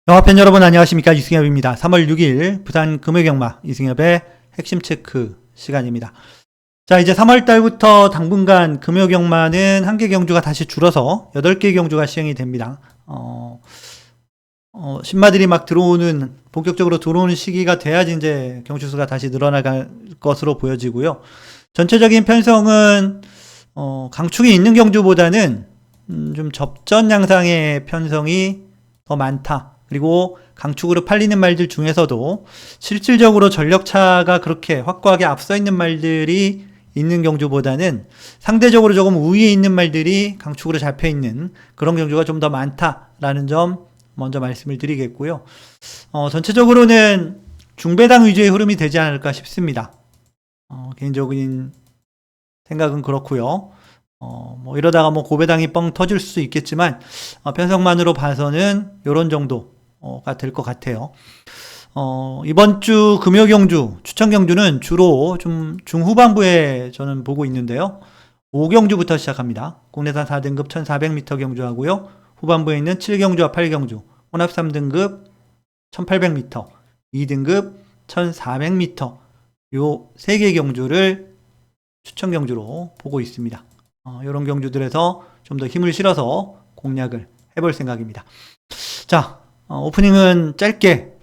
영화팬 여러분 안녕하십니까, 이승엽입니다. 3월 6일 부산 금요경마 이승엽의 핵심 체크 시간입니다. 자, 이제 3월 달부터 당분간 금요경마는 한 개 경주가 다시 줄어서 8개 경주가 시행이 됩니다. 신마들이 막 본격적으로 들어오는 시기가 돼야지 이제 경주수가 다시 늘어나갈 것으로 보여지고요. 전체적인 편성은 강축이 있는 경주보다는 좀 접전 양상의 편성이 더 많다. 그리고 강축으로 팔리는 말들 중에서도 실질적으로 전력차가 그렇게 확고하게 앞서 있는 말들이 있는 경주보다는 상대적으로 조금 우위에 있는 말들이 강축으로 잡혀 있는 그런 경주가 좀 더 많다라는 점 먼저 말씀을 드리겠고요. 전체적으로는 중배당 위주의 흐름이 되지 않을까 싶습니다. 개인적인 생각은 그렇고요. 이러다가 고배당이 뻥 터질 수 있겠지만, 편성만으로 봐서는 요런 정도가 될 것 같아요. 이번 주 금요 경주, 추천 경주는 주로 좀 중후반부에 저는 보고 있는데요. 5경주부터 시작합니다. 국내산 4등급 1400m 경주하고요. 후반부에 있는 7경주와 8경주, 혼합 3등급 1800m, 2등급 1400m, 요 3개 경주를 추천 경주로 보고 있습니다. 이런 경주들에서 좀 더 힘을 실어서 공략을 해볼 생각입니다. 자, 오프닝은 짧게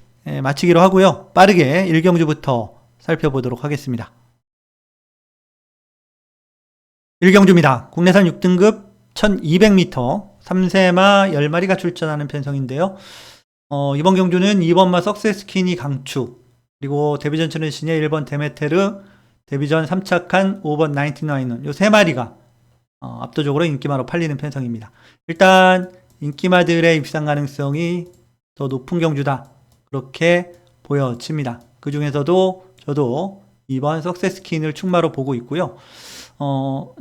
마치기로 하고요. 빠르게 1경주부터 살펴보도록 하겠습니다. 1경주입니다. 국내산 6등급 1200m 3세마 10마리가 출전하는 편성인데요. 이번 경주는 2번마 석세스퀸이 강축, 그리고 데뷔전 출신의 1번 데메테르, 데뷔전 3착한 5번 나인틴나인은 요 3마리가 압도적으로 인기마로 팔리는 편성입니다. 일단 인기마들의 입상 가능성이 더 높은 경주다, 그렇게 보여집니다. 그 중에서도 저도 2번 석세스퀸을 축마로 보고 있고요.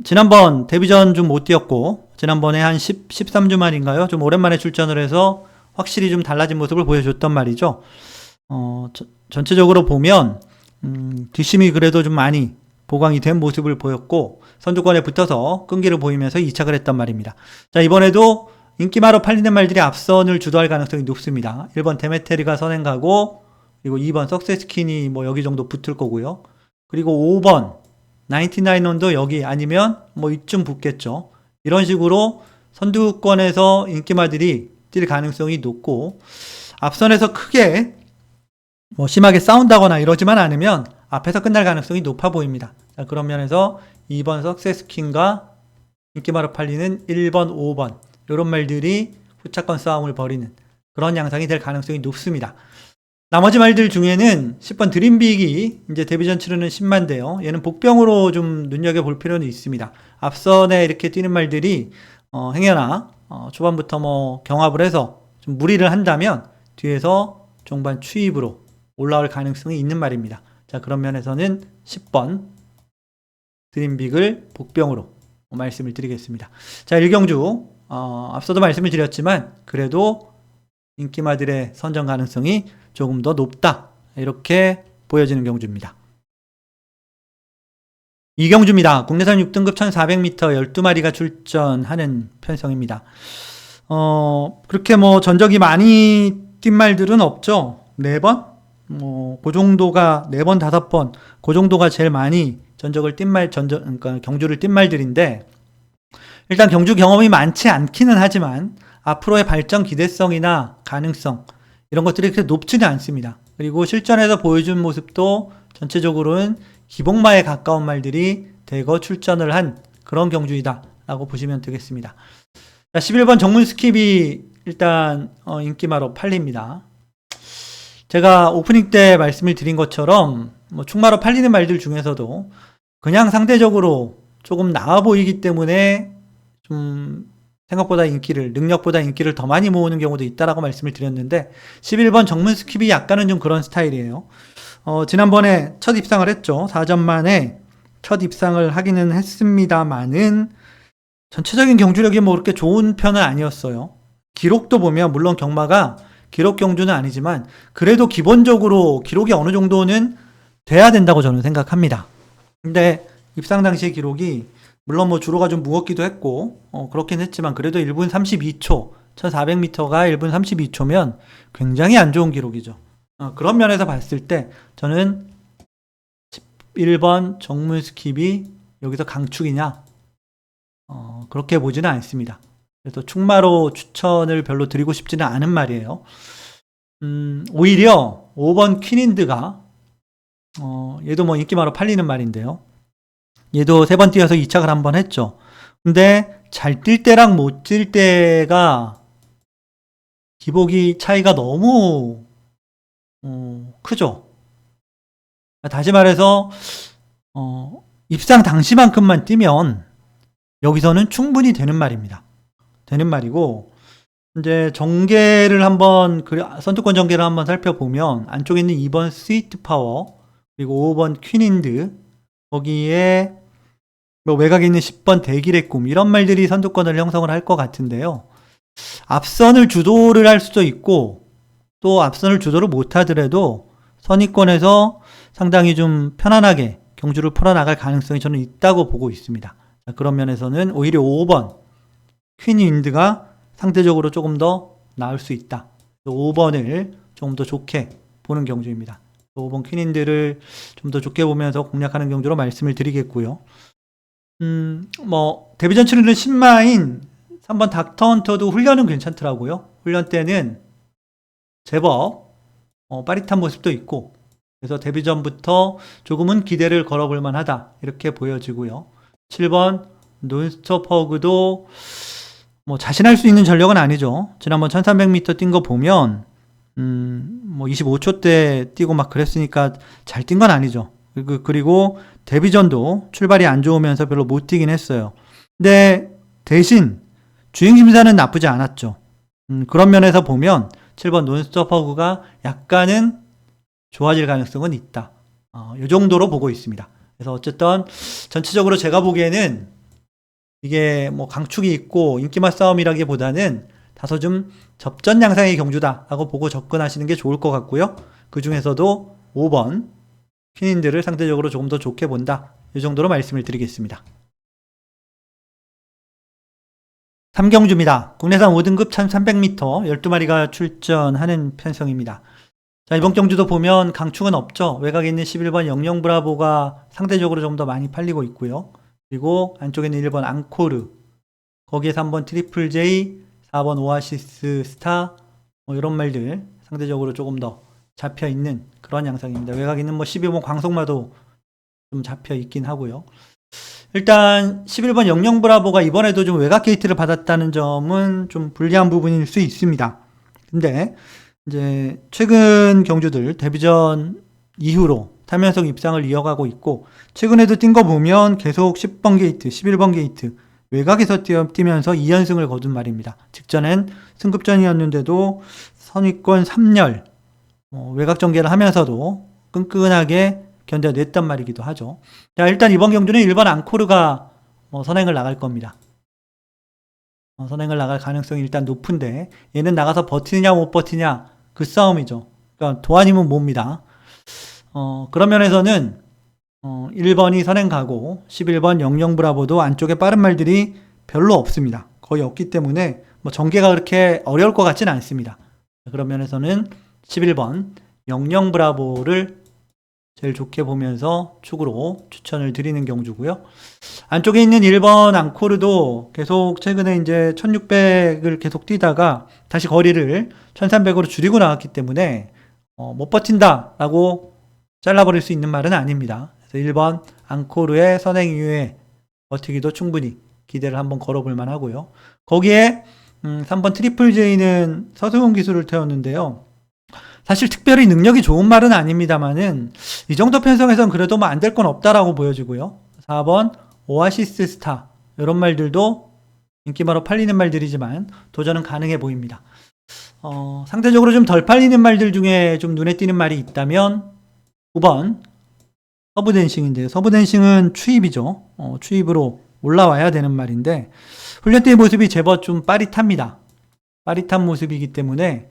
지난번 데뷔전 좀 못 뛰었고, 지난번에 한 13주 만인가요? 좀 오랜만에 출전을 해서 확실히 좀 달라진 모습을 보여줬단 말이죠. 전체적으로 보면 뒷심이 그래도 좀 많이 보강이 된 모습을 보였고, 선두권에 붙어서 끈기를 보이면서 2착을 했단 말입니다. 자, 이번에도 인기마로 팔리는 말들이 앞선을 주도할 가능성이 높습니다. 1번 데메테리가 선행 가고, 그리고 2번 석세스퀸이 여기 정도 붙을 거고요. 그리고 5번 나인틴나인원도 여기 아니면 이쯤 붙겠죠. 이런 식으로 선두권에서 인기마들이 뛸 가능성이 높고, 앞선에서 크게 심하게 싸운다거나 이러지만 않으면 앞에서 끝날 가능성이 높아 보입니다. 자, 그런 면에서 2번 석세스퀸과 인기마로 팔리는 1번, 5번 이런 말들이 후차권 싸움을 벌이는 그런 양상이 될 가능성이 높습니다. 나머지 말들 중에는 10번 드림빅이 이제 데뷔전 치르는 10만대요. 얘는 복병으로 좀 눈여겨볼 필요는 있습니다. 앞선에 이렇게 뛰는 말들이 행여나 초반부터 경합을 해서 좀 무리를 한다면 뒤에서 종반 추입으로 올라올 가능성이 있는 말입니다. 자, 그런 면에서는 10번 드림빅을 복병으로 말씀을 드리겠습니다. 자, 1경주 앞서도 말씀을 드렸지만 그래도 인기마들의 선정 가능성이 조금 더 높다, 이렇게 보여지는 경주입니다. 2경주입니다. 국내산 6등급 1400m 12마리가 출전하는 편성입니다. 그렇게 전적이 많이 뛴 말들은 없죠. 4번? 그 정도가 4번, 5번, 그 정도가 제일 많이 전적을 뛴 그러니까 경주를 뛴 말들인데, 일단 경주 경험이 많지 않기는 하지만 앞으로의 발전 기대성이나 가능성 이런 것들이 그렇게 높지는 않습니다. 그리고 실전에서 보여준 모습도 전체적으로는 기복마에 가까운 말들이 대거 출전을 한 그런 경주이다 라고 보시면 되겠습니다. 자, 11번 정문 스킵이 일단 인기마로 팔립니다. 제가 오프닝 때 말씀을 드린 것처럼 축마로 팔리는 말들 중에서도 그냥 상대적으로 조금 나아 보이기 때문에 좀 생각보다 능력보다 인기를 더 많이 모으는 경우도 있다라고 말씀을 드렸는데, 11번 정문 스킵이 약간은 좀 그런 스타일이에요. 지난번에 첫 입상을 했죠. 4전 만에 첫 입상을 하기는 했습니다만은 전체적인 경주력이 그렇게 좋은 편은 아니었어요. 기록도 보면 물론 경마가 기록 경주는 아니지만 그래도 기본적으로 기록이 어느 정도는 돼야 된다고 저는 생각합니다. 근데 입상 당시의 기록이 물론 주로가 좀 무겁기도 했고 그렇긴 했지만 그래도 1분 32초 1400m가 1분 32초면 굉장히 안 좋은 기록이죠. 그런 면에서 봤을 때 저는 11번 정문 스킵이 여기서 강축이냐? 그렇게 보지는 않습니다. 그래서 충마로 추천을 별로 드리고 싶지는 않은 말이에요. 오히려 5번 퀸인드가 얘도 뭐 인기마로 팔리는 말인데요. 얘도 3번 뛰어서 2착을 한번 했죠. 근데 잘 뛸 때랑 못 뛸 때가 기복이 차이가 너무 크죠. 다시 말해서 입상 당시만큼만 뛰면 여기서는 충분히 되는 말입니다. 되는 말이고, 이제 전개를 한번 선두권 전개를 한번 살펴보면 안쪽에 있는 2번 스위트 파워 그리고 5번 퀸인드 거기에 뭐 외곽에 있는 10번 대길의 꿈 이런 말들이 선두권을 형성을 할 것 같은데요. 앞선을 주도를 할 수도 있고 또 앞선을 주도를 못하더라도 선의권에서 상당히 좀 편안하게 경주를 풀어나갈 가능성이 저는 있다고 보고 있습니다. 그런 면에서는 오히려 5번 퀸윈드가 상대적으로 조금 더 나을 수 있다. 5번을 조금 더 좋게 보는 경주입니다. 5번 퀸윈드를 좀 더 좋게 보면서 공략하는 경주로 말씀을 드리겠고요. 뭐 데뷔전 치르는 신마인 3번 닥터 헌터도 훈련은 괜찮더라고요. 훈련 때는 제법 빠릿한 모습도 있고 그래서 데뷔전부터 조금은 기대를 걸어볼 만하다 이렇게 보여지고요. 7번 논스톱 허그도 뭐 자신할 수 있는 전력은 아니죠. 지난번 1300m 뛴 거 보면 뭐 25초 대 뛰고 막 그랬으니까 잘 뛴 건 아니죠. 그리고 데뷔전도 출발이 안 좋으면서 별로 못 뛰긴 했어요. 근데 대신 주행심사는 나쁘지 않았죠. 그런 면에서 보면 7번 논스톱 허그가 약간은 좋아질 가능성은 있다. 이 정도로 보고 있습니다. 그래서 어쨌든 전체적으로 제가 보기에는 이게 뭐 강축이 있고 인기맛 싸움이라기보다는 다소 좀 접전 양상의 경주다라고 보고 접근하시는 게 좋을 것 같고요. 그 중에서도 5번 퀸인드를 상대적으로 조금 더 좋게 본다. 이 정도로 말씀을 드리겠습니다. 3경주입니다. 국내산 5등급 1300m 12마리가 출전하는 편성입니다. 자, 이번 경주도 보면 강축은 없죠. 외곽에 있는 11번 영영 브라보가 상대적으로 좀 더 많이 팔리고 있고요. 그리고 안쪽에 있는 1번 앙코르, 거기에 3번 트리플 J, 4번 오아시스 스타, 뭐 이런 말들 상대적으로 조금 더 잡혀 있는 그런 양상입니다. 외곽에 있는 뭐 12번 광속마도 좀 잡혀 있긴 하고요. 일단 11번 영영 브라보가 이번에도 좀 외곽 게이트를 받았다는 점은 좀 불리한 부분일 수 있습니다. 근데 이제 최근 경주들 데뷔전 이후로 타면성 입상을 이어가고 있고 최근에도 뛴 거 보면 계속 10번 게이트, 11번 게이트 외곽에서 뛰면서 2연승을 거둔 말입니다. 직전엔 승급전이었는데도 선위권 3열 외곽 전개를 하면서도 끈끈하게 견뎌냈단 말이기도 하죠. 자, 일단 이번 경주는 1번 앙코르가 선행을 나갈 겁니다. 선행을 나갈 가능성이 일단 높은데 얘는 나가서 버티느냐 못 버티냐 그 싸움이죠. 그러니까 도안이면 뭡니다. 그런 면에서는 1번이 선행 가고 11번 영영 브라보도 안쪽에 빠른 말들이 별로 없습니다. 거의 없기 때문에 뭐 전개가 그렇게 어려울 것 같지는 않습니다. 그런 면에서는 11번 영영 브라보를 제일 좋게 보면서 축으로 추천을 드리는 경주고요. 안쪽에 있는 1번 앙코르도 계속 최근에 이제 1600을 계속 뛰다가 다시 거리를 1300으로 줄이고 나왔기 때문에 못 버틴다라고 잘라버릴 수 있는 말은 아닙니다. 그래서 1번 앙코르의 선행 이후에 버티기도 충분히 기대를 한번 걸어볼 만하고요. 거기에 3번 트리플 J는 서승훈 기술을 태웠는데요. 사실 특별히 능력이 좋은 말은 아닙니다만은 이 정도 편성에서는 그래도 뭐 안 될 건 없다라고 보여지고요. 4번 오아시스 스타 이런 말들도 인기마로 팔리는 말들이지만 도전은 가능해 보입니다. 상대적으로 좀 덜 팔리는 말들 중에 좀 눈에 띄는 말이 있다면 9번 서브댄싱인데요. 서브댄싱은 추입이죠. 추입으로 올라와야 되는 말인데 훈련 때의 모습이 제법 좀 빠릿합니다. 빠릿한 모습이기 때문에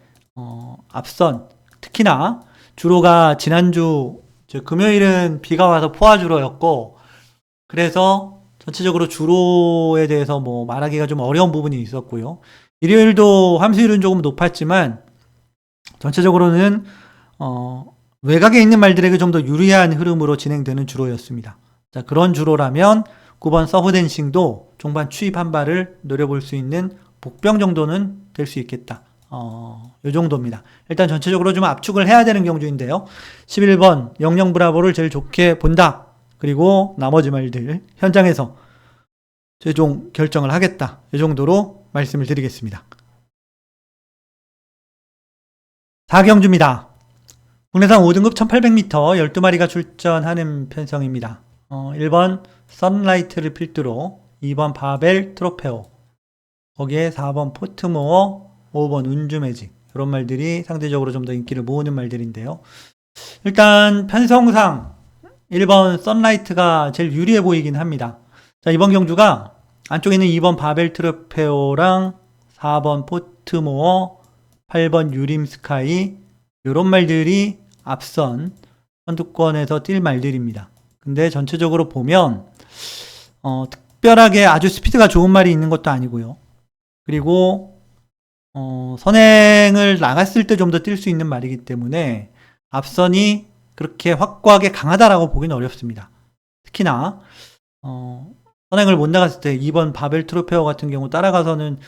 앞선 특히나 주로가 지난주 금요일은 비가 와서 포화주로였고 그래서 전체적으로 주로에 대해서 뭐 말하기가 좀 어려운 부분이 있었고요. 일요일도 함수율은 조금 높았지만 전체적으로는 외곽에 있는 말들에게 좀 더 유리한 흐름으로 진행되는 주로였습니다. 자, 그런 주로라면 9번 서브댄싱도 종반 추입 한 발을 노려볼 수 있는 복병 정도는 될 수 있겠다. 요 정도입니다. 일단 전체적으로 좀 압축을 해야 되는 경주인데요. 11번 영영 브라보를 제일 좋게 본다. 그리고 나머지 말들 현장에서 최종 결정을 하겠다. 이 정도로 말씀을 드리겠습니다. 4경주입니다. 국내산 5등급 1800m 12마리가 출전하는 편성입니다. 1번 선라이트를 필두로 2번 바벨 트로페오, 거기에 4번 포트모어, 5번 운주매직, 이런 말들이 상대적으로 좀 더 인기를 모으는 말들인데요. 일단 편성상 1번 선라이트가 제일 유리해 보이긴 합니다. 자, 이번 경주가 안쪽에 있는 2번 바벨 트로페오랑 4번 포트모어, 8번 유림스카이, 이런 말들이 앞선 선두권에서 뛸 말들입니다. 근데 전체적으로 보면 특별하게 아주 스피드가 좋은 말이 있는 것도 아니고요. 그리고 선행을 나갔을 때 좀 더 뛸 수 있는 말이기 때문에 앞선이 그렇게 확고하게 강하다라고 보기는 어렵습니다. 특히나 선행을 못 나갔을 때 2번 바벨 트로페어 같은 경우 따라가서는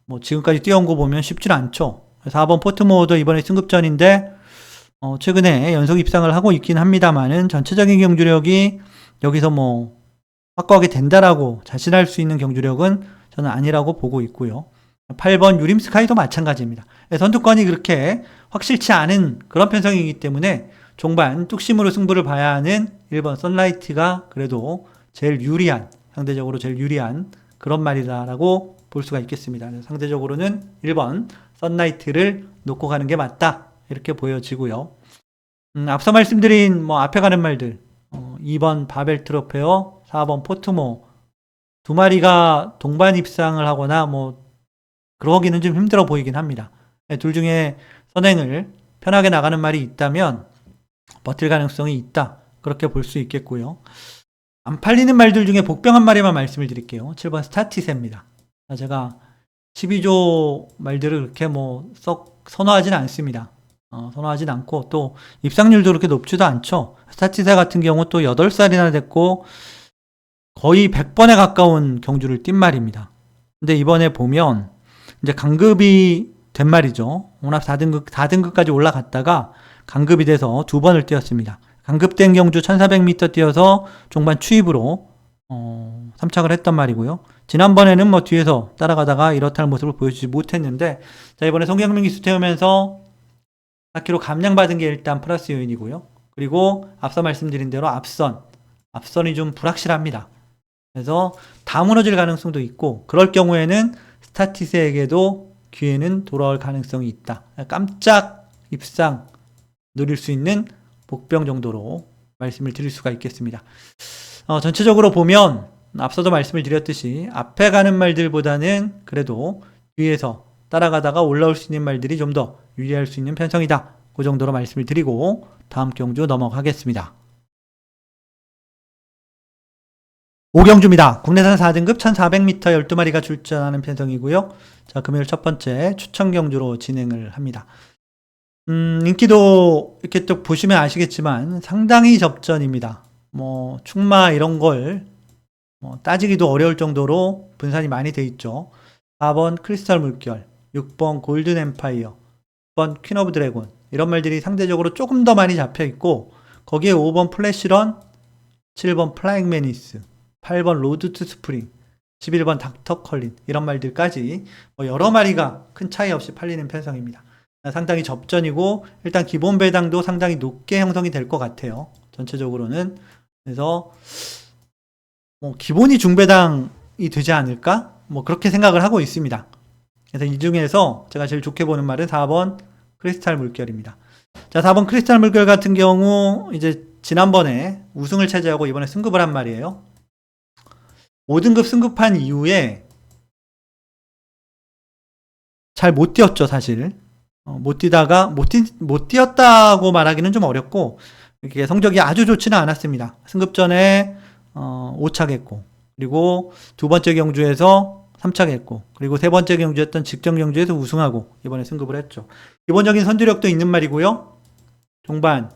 뭐 지금까지 뛰어온 거 보면 쉽지 않죠. 4번 포트모어도 이번에 승급전인데 최근에 연속 입상을 하고 있긴 합니다만은 전체적인 경주력이 여기서 뭐 확고하게 된다라고 자신할 수 있는 경주력은 저는 아니라고 보고 있고요. 8번 유림스카이도 마찬가지입니다. 선두권이 그렇게 확실치 않은 그런 편성이기 때문에 종반 뚝심으로 승부를 봐야 하는 1번 선라이트가 그래도 제일 유리한, 상대적으로 제일 유리한 그런 말이다라고 볼 수가 있겠습니다. 상대적으로는 1번 선라이트를 놓고 가는 게 맞다, 이렇게 보여지고요. 앞서 말씀드린 뭐 앞에 가는 말들 2번 바벨 트로페어, 4번 포트모 두 마리가 동반 입상을 하거나 뭐 그러기는 좀 힘들어 보이긴 합니다. 둘 중에 선행을 편하게 나가는 말이 있다면 버틸 가능성이 있다, 그렇게 볼 수 있겠고요. 안 팔리는 말들 중에 복병 한 마리만 말씀을 드릴게요. 7번 스타티세입니다. 제가 12조 말들을 그렇게 뭐 썩 선호하진 않습니다. 선호하진 않고 또 입상률도 그렇게 높지도 않죠. 스타티세 같은 경우 또 8살이나 됐고 거의 100번에 가까운 경주를 뛴 말입니다. 근데 이번에 보면 이제 강급이 된 말이죠. 혼합 4등급까지 올라갔다가 강급이 돼서 2번을 뛰었습니다. 강급된 경주 1400m 뛰어서 종반 추입으로 3착을 했단 말이고요. 지난번에는 뭐 뒤에서 따라가다가 이렇다는 모습을 보여주지 못했는데, 자, 이번에 송경민 기수 태우면서 4km 감량받은 게 일단 플러스 요인이고요. 그리고 앞서 말씀드린 대로 앞선이 좀 불확실합니다. 그래서 다 무너질 가능성도 있고, 그럴 경우에는 스타티스에게도 기회는 돌아올 가능성이 있다. 깜짝 입상 노릴 수 있는 복병 정도로 말씀을 드릴 수가 있겠습니다. 전체적으로 보면 앞서도 말씀을 드렸듯이 앞에 가는 말들보다는 그래도 뒤에서 따라가다가 올라올 수 있는 말들이 좀 더 유리할 수 있는 편성이다. 그 정도로 말씀을 드리고 다음 경주 넘어가겠습니다. 5경주입니다. 국내산 4등급 1400m 12마리가 출전하는 편성이고요. 자, 금요일 첫 번째 추천 경주로 진행을 합니다. 인기도 이렇게 또 보시면 아시겠지만 상당히 접전입니다. 뭐 충마 이런 걸 따지기도 어려울 정도로 분산이 많이 돼 있죠. 4번 크리스탈 물결, 6번 골든 엠파이어, 6번 퀸 오브 드래곤, 이런 말들이 상대적으로 조금 더 많이 잡혀 있고, 거기에 5번 플래시런, 7번 플라잉 매니스, 8번 로드 투 스프링, 11번 닥터 컬린, 이런 말들까지 여러 마리가 큰 차이 없이 팔리는 편성입니다. 상당히 접전이고 일단 기본 배당도 상당히 높게 형성이 될 것 같아요. 전체적으로는. 그래서 뭐 기본이 중배당이 되지 않을까? 뭐 그렇게 생각을 하고 있습니다. 그래서 이 중에서 제가 제일 좋게 보는 말은 4번 크리스탈 물결입니다. 자, 4번 크리스탈 물결 같은 경우 이제 지난번에 우승을 차지하고 이번에 승급을 한 말이에요. 5등급 승급한 이후에 잘 못 뛰었죠, 사실. 못 뛰었다고 말하기는 좀 어렵고, 이렇게 성적이 아주 좋지는 않았습니다. 승급전에 5착했고, 그리고 두 번째 경주에서 3착했고, 그리고 세 번째 경주였던 직전 경주에서 우승하고 이번에 승급을 했죠. 기본적인 선두력도 있는 말이고요. 종반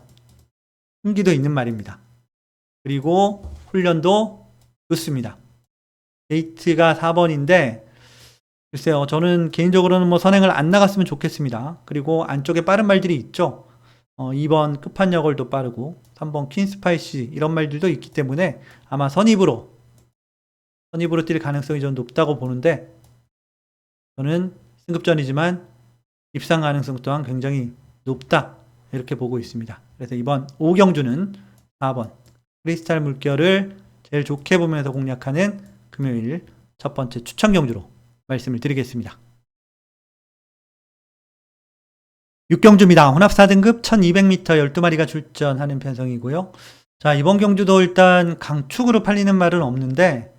흥기도 있는 말입니다. 그리고 훈련도 좋습니다. 게이트가 4번인데 글쎄요, 저는 개인적으로는 뭐 선행을 안 나갔으면 좋겠습니다. 그리고 안쪽에 빠른 말들이 있죠. 2번 끝판여걸도 빠르고 3번 퀸스파이시 이런 말들도 있기 때문에 아마 선입으로 뛸 가능성이 좀 높다고 보는데, 저는 승급전이지만 입상 가능성 또한 굉장히 높다 이렇게 보고 있습니다. 그래서 이번 5경주는 4번 크리스탈 물결을 제일 좋게 보면서 공략하는 금요일 첫 번째 추천 경주로 말씀을 드리겠습니다. 6경주입니다. 혼합 4등급 1200m 12마리가 출전하는 편성이고요. 자, 이번 경주도 일단 강축으로 팔리는 말은 없는데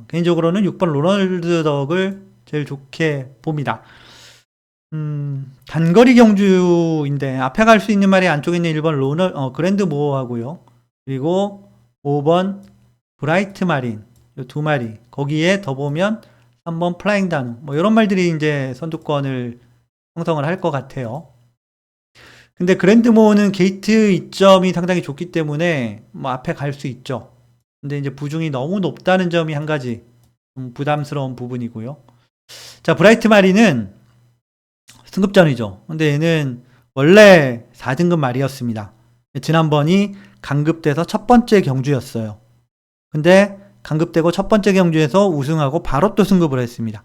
개인적으로는 6번 로널드 덕을 제일 좋게 봅니다. 단거리 경주인데 앞에 갈 수 있는 말이 안쪽에 있는 1번 그랜드 모어하고요. 그리고 5번 브라이트 마린 이 두 마리, 거기에 더 보면 3번 플라잉 다누 뭐 이런 말들이 이제 선두권을 형성을 할 것 같아요. 근데 그랜드 모어는 게이트 이점이 상당히 좋기 때문에 뭐 앞에 갈 수 있죠. 근데 이제 부중이 너무 높다는 점이 한 가지 부담스러운 부분이고요. 자, 브라이트 마리는 승급전이죠. 근데 얘는 원래 4등급 말이었습니다. 지난번이 강급돼서 첫 번째 경주였어요. 근데 강급되고 첫 번째 경주에서 우승하고 바로 또 승급을 했습니다.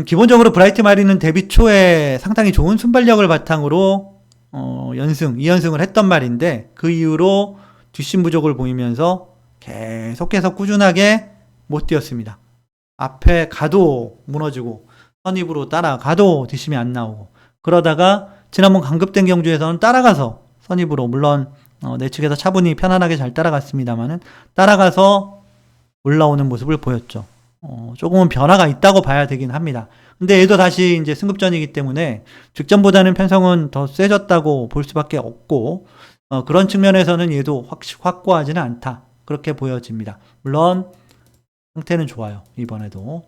기본적으로 브라이트 마리는 데뷔 초에 상당히 좋은 순발력을 바탕으로 2연승을 했던 말인데, 그 이후로 뒷심 부족을 보이면서 계속해서 꾸준하게 못 뛰었습니다. 앞에 가도 무너지고 선입으로 따라가도 뒷심이 안 나오고, 그러다가 지난번 강급된 경주에서는 따라가서 선입으로, 물론 내측에서 차분히 편안하게 잘 따라갔습니다만은 따라가서 올라오는 모습을 보였죠. 조금은 변화가 있다고 봐야 되긴 합니다. 근데 얘도 다시 이제 승급전이기 때문에 직전보다는 편성은 더 세졌다고 볼 수밖에 없고, 그런 측면에서는 얘도 확고하지는 않다, 그렇게 보여집니다. 물론 상태는 좋아요, 이번에도.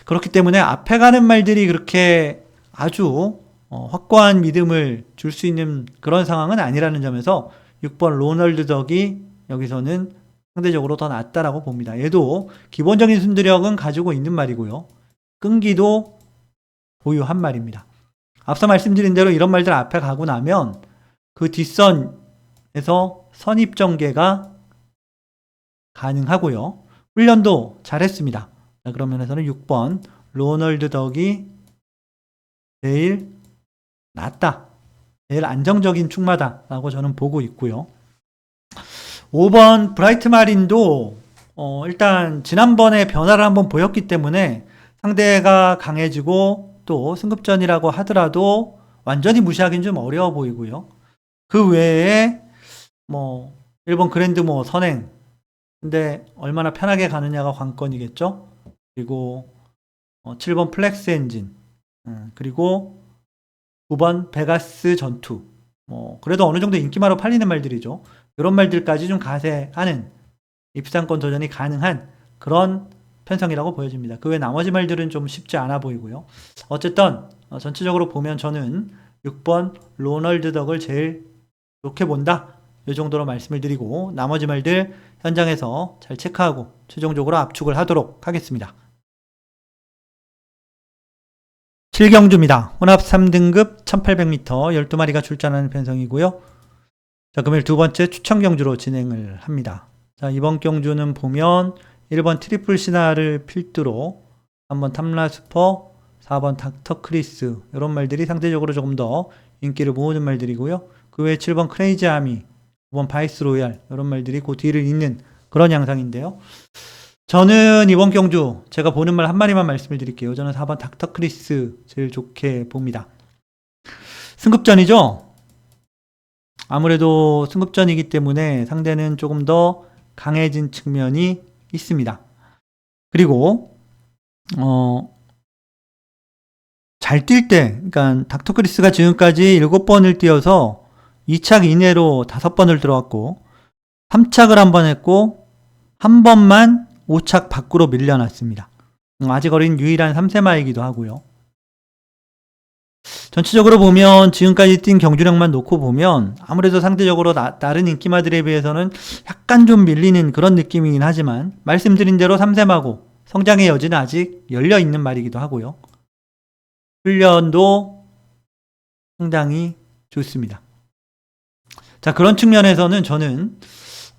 그렇기 때문에 앞에 가는 말들이 그렇게 아주 확고한 믿음을 줄 수 있는 그런 상황은 아니라는 점에서 6번 로널드 덕이 여기서는 상대적으로 더 낫다라고 봅니다. 얘도 기본적인 순두력은 가지고 있는 말이고요. 끈기도 보유한 말입니다. 앞서 말씀드린 대로 이런 말들 앞에 가고 나면 그 뒷선에서 선입 전개가 가능하고요. 훈련도 잘했습니다. 자, 그런 면에서는 6번 로널드 덕이 제일 낫다, 제일 안정적인 축마다라고 저는 보고 있고요. 5번 브라이트 마린도 일단 지난번에 변화를 한번 보였기 때문에 상대가 강해지고 또 승급전이라고 하더라도 완전히 무시하기는 좀 어려워 보이고요. 그 외에 뭐 1번 그랜드모 선행, 근데 얼마나 편하게 가느냐가 관건이겠죠. 그리고 7번 플렉스 엔진, 그리고 9번 베가스 전투, 그래도 어느 정도 인기마로 팔리는 말들이죠. 이런 말들까지 좀 가세하는, 입상권 도전이 가능한 그런 편성이라고 보여집니다. 그 외 나머지 말들은 좀 쉽지 않아 보이고요. 어쨌든 전체적으로 보면 저는 6번 로널드 덕을 제일 좋게 본다, 이 정도로 말씀을 드리고 나머지 말들 현장에서 잘 체크하고 최종적으로 압축을 하도록 하겠습니다. 7경주입니다. 혼합 3등급 1800m 12마리가 출전하는 편성이고요. 자, 금요일 두 번째 추천 경주로 진행을 합니다. 자, 이번 경주는 보면 1번 트리플 시나를 필두로 3번 탐라스퍼, 4번 닥터 크리스, 이런 말들이 상대적으로 조금 더 인기를 모으는 말들이고요. 그 외에 7번 크레이지 아미, 9번 바이스 로얄, 이런 말들이 그 뒤를 잇는 그런 양상인데요. 저는 이번 경주 제가 보는 말 한 마리만 말씀을 드릴게요. 저는 4번 닥터 크리스 제일 좋게 봅니다. 승급전이죠. 아무래도 승급전이기 때문에 상대는 조금 더 강해진 측면이 있습니다. 그리고 잘 뛸 때, 그러니까 닥터 크리스가 지금까지 7번을 뛰어서 2착 이내로 5번을 들어왔고 3착을 한 번 했고 한 번만 오착 밖으로 밀려났습니다. 아직 어린 유일한 3세마이기도 하고요. 전체적으로 보면 지금까지 뛴 경주력만 놓고 보면 아무래도 상대적으로 다른 인기마들에 비해서는 약간 좀 밀리는 그런 느낌이긴 하지만 말씀드린 대로 3세마고 성장의 여지는 아직 열려있는 말이기도 하고요. 훈련도 상당히 좋습니다. 자, 그런 측면에서는 저는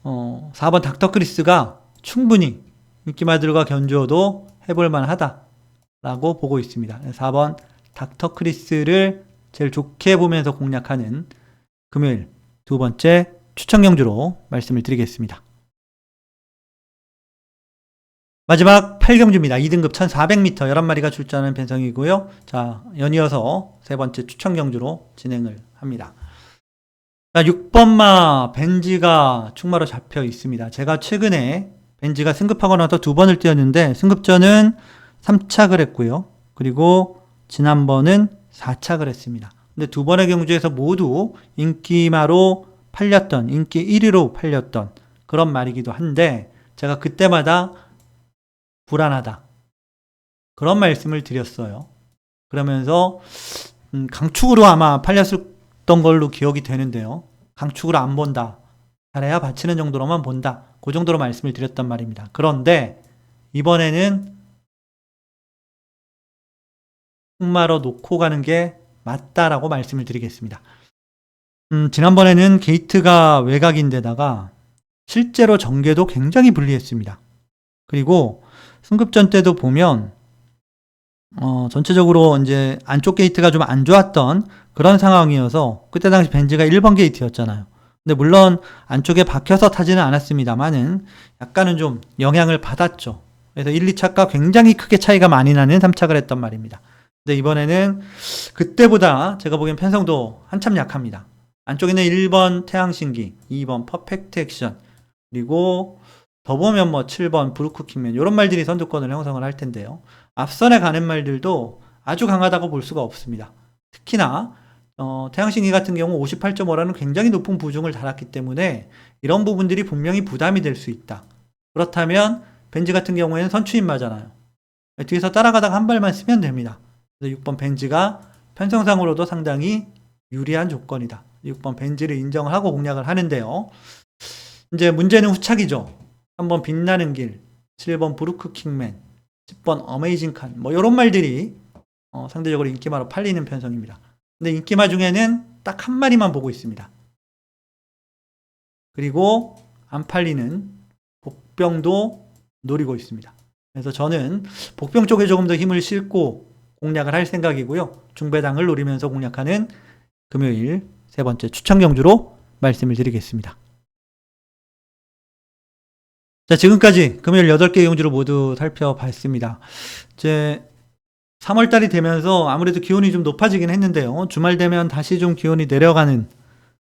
4번 닥터크리스가 충분히 인기마들과 견주어도 해볼만 하다라고 보고 있습니다. 4번 닥터크리스를 제일 좋게 보면서 공략하는 금요일 두 번째 추천 경주로 말씀을 드리겠습니다. 마지막 8경주입니다. 2등급 1400m 11마리가 출전하는 편성이고요. 자, 연이어서 세 번째 추천 경주로 진행을 합니다. 자, 6번마 벤지가 충마로 잡혀 있습니다. 제가 최근에 벤지가 승급하고 나서 2번을 뛰었는데 승급전은 3착을 했고요. 그리고 지난번은 4착을 했습니다. 근데 2번의 경주에서 모두 인기마로 팔렸던, 인기 1위로 팔렸던 그런 말이기도 한데 제가 그때마다 불안하다 그런 말씀을 드렸어요. 그러면서 강축으로 아마 팔렸던 걸로 기억이 되는데요. 강축으로 안 본다. 잘해야 받치는 정도로만 본다. 그 정도로 말씀을 드렸단 말입니다. 그런데 이번에는 승마로 놓고 가는 게 맞다라고 말씀을 드리겠습니다. 지난번에는 게이트가 외곽인데다가 실제로 전개도 굉장히 불리했습니다. 그리고 승급전 때도 보면 전체적으로 이제 안쪽 게이트가 좀 안 좋았던 그런 상황이어서 그때 당시 벤지가 1번 게이트였잖아요. 근데 물론 안쪽에 박혀서 타지는 않았습니다만은 약간은 좀 영향을 받았죠. 그래서 1, 2착과 굉장히 크게 차이가 많이 나는 3착을 했단 말입니다. 근데 이번에는 그때보다 제가 보기엔 편성도 한참 약합니다. 안쪽에는 1번 태양신기, 2번 퍼펙트 액션, 그리고 더 보면 7번 브루크킹맨 이런 말들이 선두권을 형성을 할 텐데요. 앞선에 가는 말들도 아주 강하다고 볼 수가 없습니다. 특히나 태양신기 같은 경우 58.5라는 굉장히 높은 부중을 달았기 때문에 이런 부분들이 분명히 부담이 될 수 있다. 그렇다면 벤지 같은 경우에는 선추인마잖아요. 뒤에서 따라가다가 한 발만 쓰면 됩니다. 그래서 6번 벤지가 편성상으로도 상당히 유리한 조건이다. 6번 벤지를 인정하고 공략을 하는데요. 이제 문제는 후착이죠. 3번 빛나는 길, 7번 브루크킹맨, 10번 어메이징 칸, 이런 말들이 상대적으로 인기마로 팔리는 편성입니다. 근데 인기마 중에는 딱 한 마리만 보고 있습니다. 그리고 안 팔리는 복병도 노리고 있습니다. 그래서 저는 복병 쪽에 조금 더 힘을 싣고 공략을 할 생각이고요. 중배당을 노리면서 공략하는 금요일 세 번째 추천 경주로 말씀을 드리겠습니다. 자, 지금까지 금요일 8개 경주를 모두 살펴봤습니다. 이제 3월달이 되면서 아무래도 기온이 좀 높아지긴 했는데요. 주말 되면 다시 좀 기온이 내려가는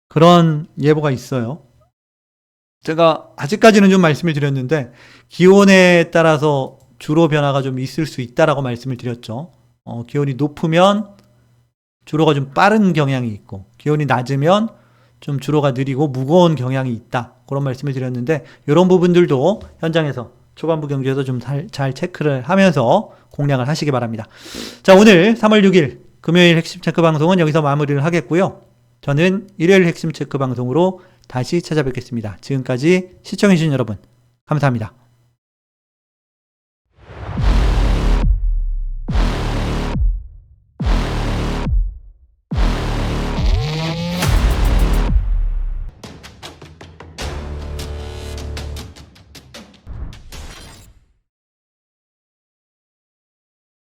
그런 예보가 있어요. 제가 아직까지는 좀 말씀을 드렸는데 기온에 따라서 주로 변화가 좀 있을 수 있다라고 말씀을 드렸죠. 기온이 높으면 주로가 좀 빠른 경향이 있고 기온이 낮으면 좀 주로가 느리고 무거운 경향이 있다. 그런 말씀을 드렸는데 이런 부분들도 현장에서 초반부 경주에서 좀 잘 체크를 하면서 공략을 하시기 바랍니다. 자, 오늘 3월 6일 금요일 핵심 체크 방송은 여기서 마무리를 하겠고요. 저는 일요일 핵심 체크 방송으로 다시 찾아뵙겠습니다. 지금까지 시청해주신 여러분 감사합니다.